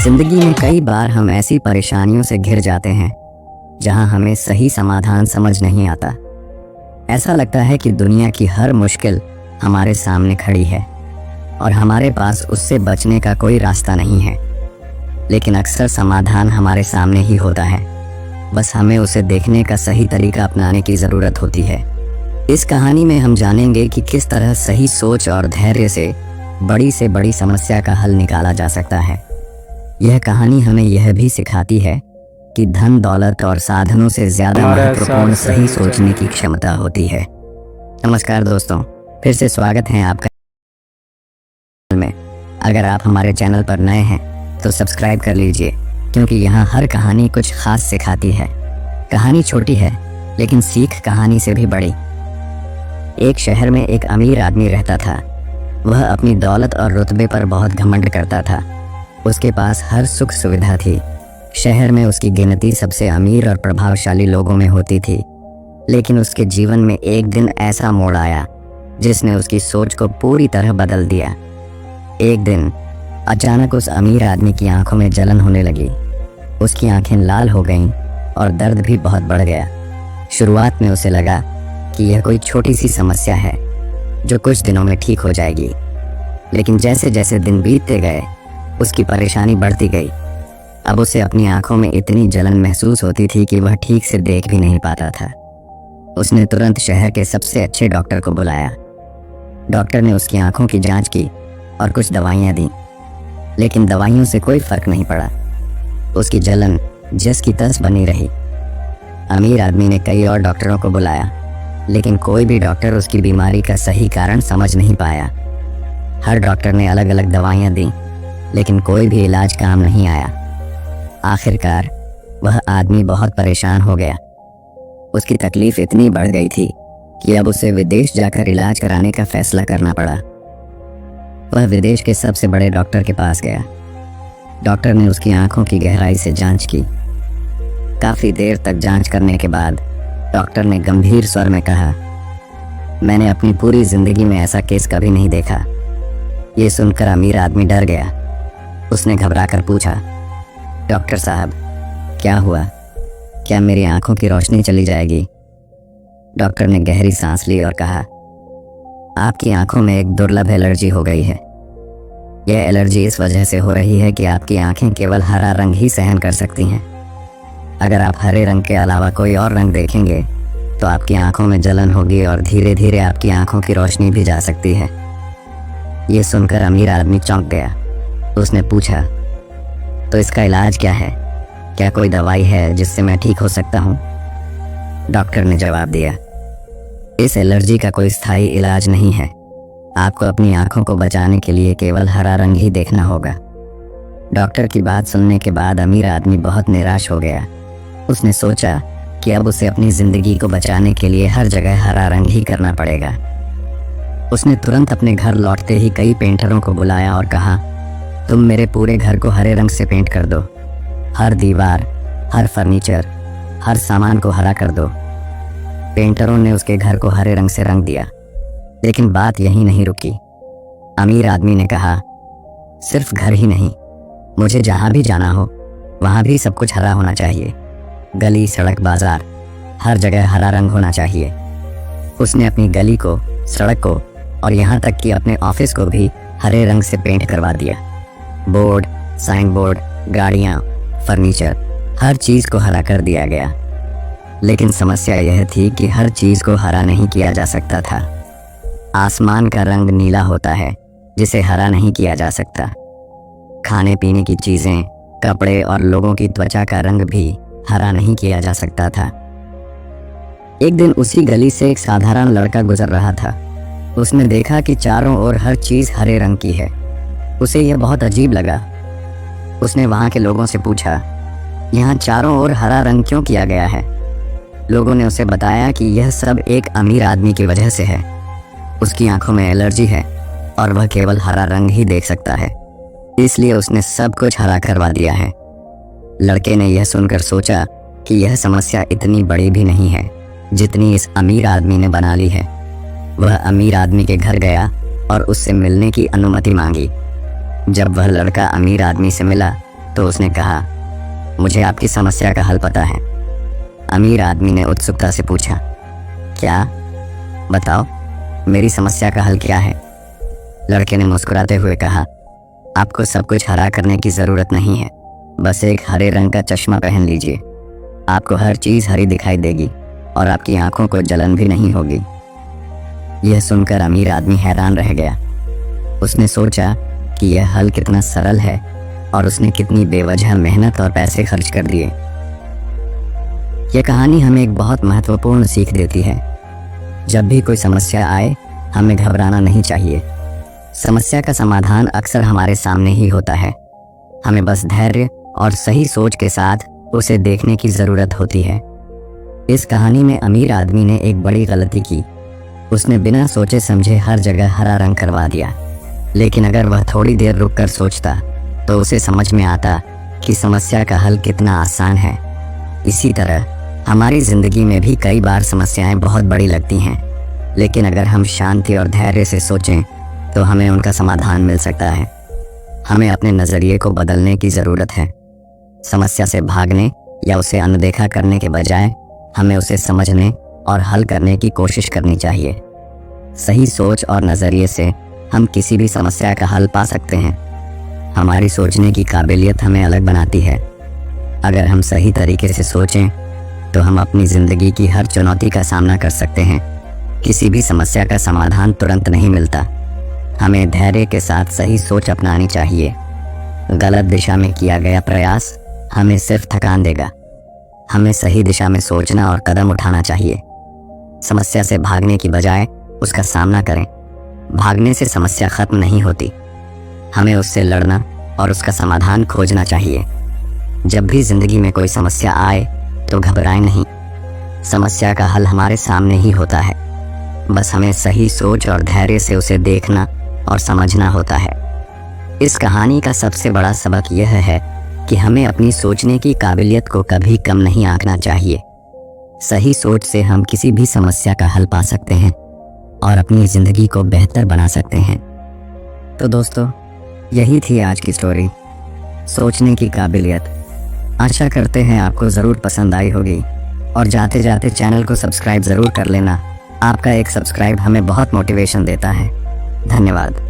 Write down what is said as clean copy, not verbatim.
जिंदगी में कई बार हम ऐसी परेशानियों से घिर जाते हैं जहां हमें सही समाधान समझ नहीं आता। ऐसा लगता है कि दुनिया की हर मुश्किल हमारे सामने खड़ी है और हमारे पास उससे बचने का कोई रास्ता नहीं है। लेकिन अक्सर समाधान हमारे सामने ही होता है, बस हमें उसे देखने का सही तरीका अपनाने की ज़रूरत होती है। इस कहानी में हम जानेंगे कि किस तरह सही सोच और धैर्य से बड़ी समस्या का हल निकाला जा सकता है। यह कहानी हमें यह भी सिखाती है कि धन, दौलत और साधनों से ज़्यादा महत्वपूर्ण सही सोचने की क्षमता होती है। नमस्कार दोस्तों, फिर से स्वागत है आपका में। अगर आप हमारे चैनल पर नए हैं तो सब्सक्राइब कर लीजिए, क्योंकि यहाँ हर कहानी कुछ खास सिखाती है। कहानी छोटी है लेकिन सीख कहानी से भी बड़ी। एक शहर में एक अमीर आदमी रहता था। वह अपनी दौलत और रुतबे पर बहुत घमंड करता था। उसके पास हर सुख सुविधा थी। शहर में उसकी गिनती सबसे अमीर और प्रभावशाली लोगों में होती थी। लेकिन उसके जीवन में एक दिन ऐसा मोड़ आया जिसने उसकी सोच को पूरी तरह बदल दिया। एक दिन अचानक उस अमीर आदमी की आंखों में जलन होने लगी। उसकी आंखें लाल हो गईं और दर्द भी बहुत बढ़ गया। शुरुआत में उसे लगा कि यह कोई छोटी सी समस्या है जो कुछ दिनों में ठीक हो जाएगी, लेकिन जैसे जैसे दिन बीतते गए उसकी परेशानी बढ़ती गई। अब उसे अपनी आंखों में इतनी जलन महसूस होती थी कि वह ठीक से देख भी नहीं पाता था। उसने तुरंत शहर के सबसे अच्छे डॉक्टर को बुलाया। डॉक्टर ने उसकी आंखों की जांच की और कुछ दवाइयाँ दी, लेकिन दवाइयों से कोई फर्क नहीं पड़ा। उसकी जलन जस की तस बनी रही। अमीर आदमी ने कई और डॉक्टरों को बुलाया, लेकिन कोई भी डॉक्टर उसकी बीमारी का सही कारण समझ नहीं पाया। हर डॉक्टर ने अलग अलग दवाइयाँ दी, लेकिन कोई भी इलाज काम नहीं आया। आखिरकार वह आदमी बहुत परेशान हो गया। उसकी तकलीफ इतनी बढ़ गई थी कि अब उसे विदेश जाकर इलाज कराने का फैसला करना पड़ा। वह विदेश के सबसे बड़े डॉक्टर के पास गया। डॉक्टर ने उसकी आंखों की गहराई से जांच की। काफ़ी देर तक जांच करने के बाद डॉक्टर ने गंभीर स्वर में कहा, मैंने अपनी पूरी जिंदगी में ऐसा केस कभी नहीं देखा। ये सुनकर अमीर आदमी डर गया। उसने घबराकर पूछा, डॉक्टर साहब क्या हुआ? क्या मेरी आंखों की रोशनी चली जाएगी? डॉक्टर ने गहरी सांस ली और कहा, आपकी आंखों में एक दुर्लभ एलर्जी हो गई है। यह एलर्जी इस वजह से हो रही है कि आपकी आंखें केवल हरा रंग ही सहन कर सकती हैं। अगर आप हरे रंग के अलावा कोई और रंग देखेंगे तो आपकी आंखों में जलन होगी और धीरे धीरे आपकी आंखों की रोशनी भी जा सकती है। ये सुनकर अमीर आदमी चौंक गया। उसने पूछा, तो इसका इलाज क्या है? क्या कोई दवाई है जिससे मैं ठीक हो सकता हूँ? डॉक्टर ने जवाब दिया, इस एलर्जी का कोई स्थायी इलाज नहीं है। आपको अपनी आंखों को बचाने के लिए केवल हरा रंग ही देखना होगा। डॉक्टर की बात सुनने के बाद अमीर आदमी बहुत निराश हो गया। उसने सोचा कि अब उसे अपनी जिंदगी को बचाने के लिए हर जगह हरा रंग ही करना पड़ेगा। उसने तुरंत अपने घर लौटते ही कई पेंटरों को बुलाया और कहा, तुम मेरे पूरे घर को हरे रंग से पेंट कर दो। हर दीवार, हर फर्नीचर, हर सामान को हरा कर दो। पेंटरों ने उसके घर को हरे रंग से रंग दिया। लेकिन बात यहीं नहीं रुकी। अमीर आदमी ने कहा, सिर्फ घर ही नहीं, मुझे जहाँ भी जाना हो वहाँ भी सब कुछ हरा होना चाहिए। गली, सड़क, बाजार, हर जगह हरा रंग होना चाहिए। उसने अपनी गली को, सड़क को और यहाँ तक कि अपने ऑफिस को भी हरे रंग से पेंट करवा दिया। बोर्ड, साइन बोर्ड, गाड़ियाँ, फर्नीचर, हर चीज़ को हरा कर दिया गया। लेकिन समस्या यह थी कि हर चीज़ को हरा नहीं किया जा सकता था। आसमान का रंग नीला होता है जिसे हरा नहीं किया जा सकता। खाने पीने की चीज़ें, कपड़े और लोगों की त्वचा का रंग भी हरा नहीं किया जा सकता था। एक दिन उसी गली से एक साधारण लड़का गुजर रहा था। उसने देखा कि चारों ओर हर चीज़ हरे रंग की है। उसे यह बहुत अजीब लगा। उसने वहाँ के लोगों से पूछा, यहाँ चारों ओर हरा रंग क्यों किया गया है? लोगों ने उसे बताया कि यह सब एक अमीर आदमी की वजह से है। उसकी आंखों में एलर्जी है और वह केवल हरा रंग ही देख सकता है, इसलिए उसने सब कुछ हरा करवा दिया है। लड़के ने यह सुनकर सोचा कि यह समस्या इतनी बड़ी भी नहीं है जितनी इस अमीर आदमी ने बना ली है। वह अमीर आदमी के घर गया और उससे मिलने की अनुमति मांगी। जब वह लड़का अमीर आदमी से मिला तो उसने कहा, मुझे आपकी समस्या का हल पता है। अमीर आदमी ने उत्सुकता से पूछा, क्या? बताओ, मेरी समस्या का हल क्या है? लड़के ने मुस्कुराते हुए कहा, आपको सब कुछ हरा करने की जरूरत नहीं है, बस एक हरे रंग का चश्मा पहन लीजिए। आपको हर चीज हरी दिखाई देगी और आपकी आंखों को जलन भी नहीं होगी। यह सुनकर अमीर आदमी हैरान रह गया। उसने सोचा कि यह हल कितना सरल है और उसने कितनी बेवजह मेहनत और पैसे खर्च कर दिए। यह कहानी हमें एक बहुत महत्वपूर्ण सीख देती है। जब भी कोई समस्या आए, हमें घबराना नहीं चाहिए। समस्या का समाधान अक्सर हमारे सामने ही होता है। हमें बस धैर्य और सही सोच के साथ उसे देखने की जरूरत होती है। इस कहानी में अमीर आदमी ने एक बड़ी गलती की। उसने बिना सोचे समझे हर जगह हरा रंग करवा दिया। लेकिन अगर वह थोड़ी देर रुककर सोचता तो उसे समझ में आता कि समस्या का हल कितना आसान है। इसी तरह हमारी जिंदगी में भी कई बार समस्याएं बहुत बड़ी लगती हैं, लेकिन अगर हम शांति और धैर्य से सोचें तो हमें उनका समाधान मिल सकता है। हमें अपने नज़रिए को बदलने की ज़रूरत है। समस्या से भागने या उसे अनदेखा करने के बजाय हमें उसे समझने और हल करने की कोशिश करनी चाहिए। सही सोच और नज़रिए से हम किसी भी समस्या का हल पा सकते हैं। हमारी सोचने की काबिलियत हमें अलग बनाती है। अगर हम सही तरीके से सोचें तो हम अपनी ज़िंदगी की हर चुनौती का सामना कर सकते हैं। किसी भी समस्या का समाधान तुरंत नहीं मिलता। हमें धैर्य के साथ सही सोच अपनानी चाहिए। गलत दिशा में किया गया प्रयास हमें सिर्फ थकान देगा। हमें सही दिशा में सोचना और कदम उठाना चाहिए। समस्या से भागने की बजाय उसका सामना करें। भागने से समस्या खत्म नहीं होती। हमें उससे लड़ना और उसका समाधान खोजना चाहिए। जब भी जिंदगी में कोई समस्या आए तो घबराएं नहीं। समस्या का हल हमारे सामने ही होता है। बस हमें सही सोच और धैर्य से उसे देखना और समझना होता है। इस कहानी का सबसे बड़ा सबक यह है कि हमें अपनी सोचने की काबिलियत को कभी कम नहीं आंकना चाहिए। सही सोच से हम किसी भी समस्या का हल पा सकते हैं और अपनी ज़िंदगी को बेहतर बना सकते हैं। तो दोस्तों, यही थी आज की स्टोरी, सोचने की काबिलियत। आशा करते हैं आपको ज़रूर पसंद आई होगी और जाते जाते चैनल को सब्सक्राइब ज़रूर कर लेना। आपका एक सब्सक्राइब हमें बहुत मोटिवेशन देता है। धन्यवाद।